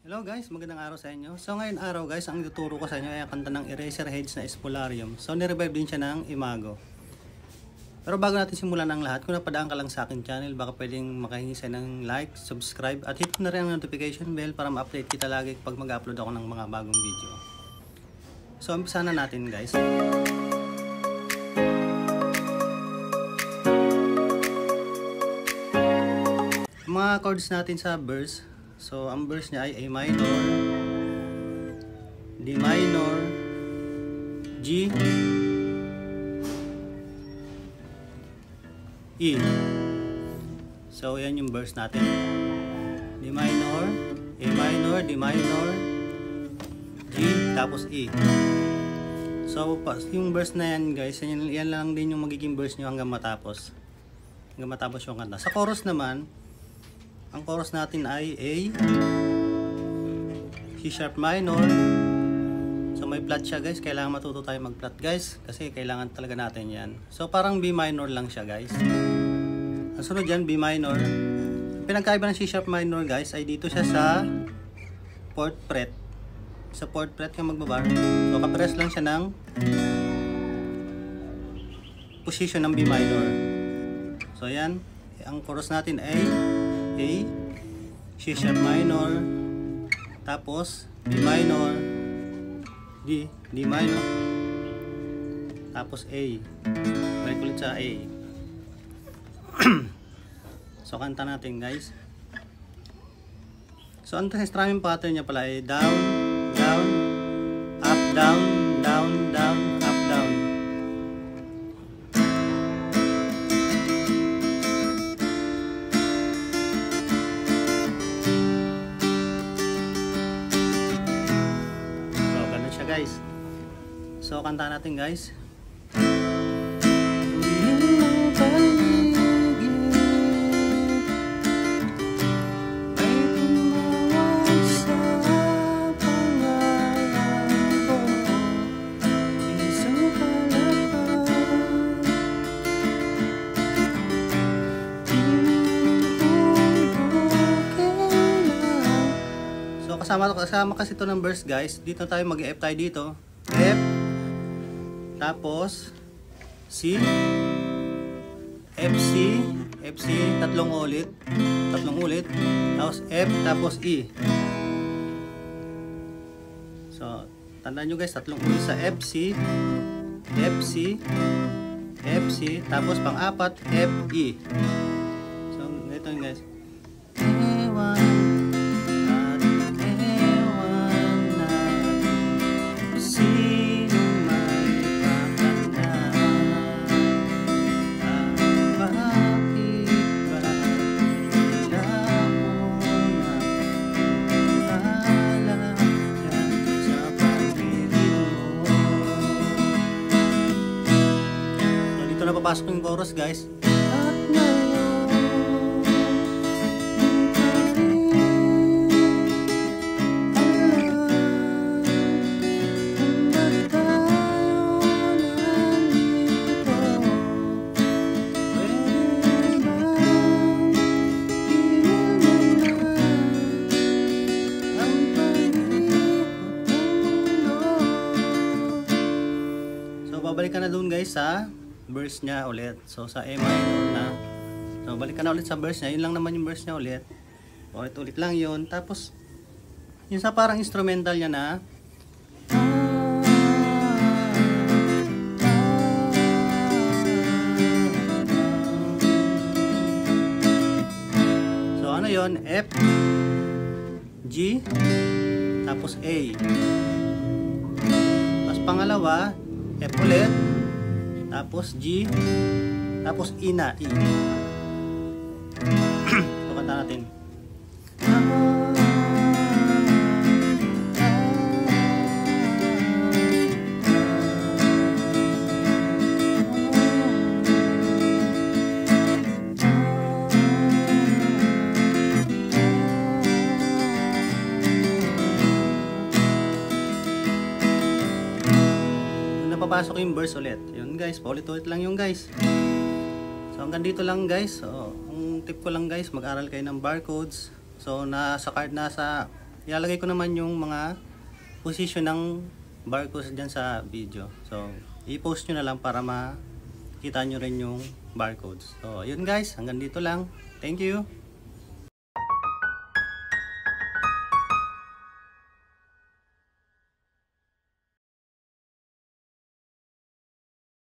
Hello guys, magandang araw sa inyo. So ngayon araw guys, ang ituturo ko sa inyo ay ang kanta ng Eraserheads na Spolarium. So nirevive din siya ng Imago. Pero bago natin simulan ang lahat, kung napadaan ka lang sa akin channel, baka pwedeng makahingi sa ng like, subscribe, at hit na rin ang notification bell para ma-update kita lagi pag mag-upload ako ng mga bagong video. So umpisa na natin guys. Mga chords natin sa verse. So, ang verse niya ay A minor, D minor, G, E. So, yan yung verse natin. D minor, A minor, D minor, G, tapos E. So, yung verse na yan guys, yan lang din yung magiging verse nyo hanggang matapos. Hanggang matapos yung kanta. Sa chorus naman, ang chorus natin ay A, C sharp minor. So may flat siya guys, kailangan matuto tayo mag flat guys, kasi kailangan talaga natin yan. So parang B minor lang siya guys. Ang sunod dyan, B minor. Pinagkaiba ng C sharp minor guys ay dito siya sa 4th fret. Sa 4th fret yung magbabar. So kapares lang siya ng position ng B minor. So yan, ang chorus natin ay A, C sharp minor, tapos B minor, D minor, tapos A. Balik ulit sa A. So kanta natin guys. So ang strumming pattern niya pala ay down, down, up, down, down, down, up, down. Guys. So kanta natin guys. So kasama kasi ito ng verse guys. Dito tayo mag-F tayo dito. F, tapos C, F, C, tatlong ulit, tapos F, tapos E. So tandaan nyo guys, tatlong ulit sa F, C, F, C, F, C, tapos pang-apat F, E. So ito yun guys. Napapasok yung chorus guys. So babalik ka na doon guys sa verse niya ulit. So sa A minor na. So balik ka na ulit sa verse niya. Yun lang naman yung verse niya ulit. Ulit lang yun. Tapos yung sa parang instrumental niya na so ano yun? F, G, tapos A. Tapos pangalawa F ulit, tapos G, tapos E na, E. So kanta natin. Napapasok yung verse ulit. Yun guys, paulit-ulit lang yung guys. So hanggang dito lang guys. So, ang tip ko lang guys, mag-aral kayo ng barcodes. So nasa card, nasa ilalagay ko naman yung mga position ng barcodes dyan sa video. So, i-post nyo na lang para makita nyo rin yung barcodes. So, yun guys, hanggang dito lang. Thank you!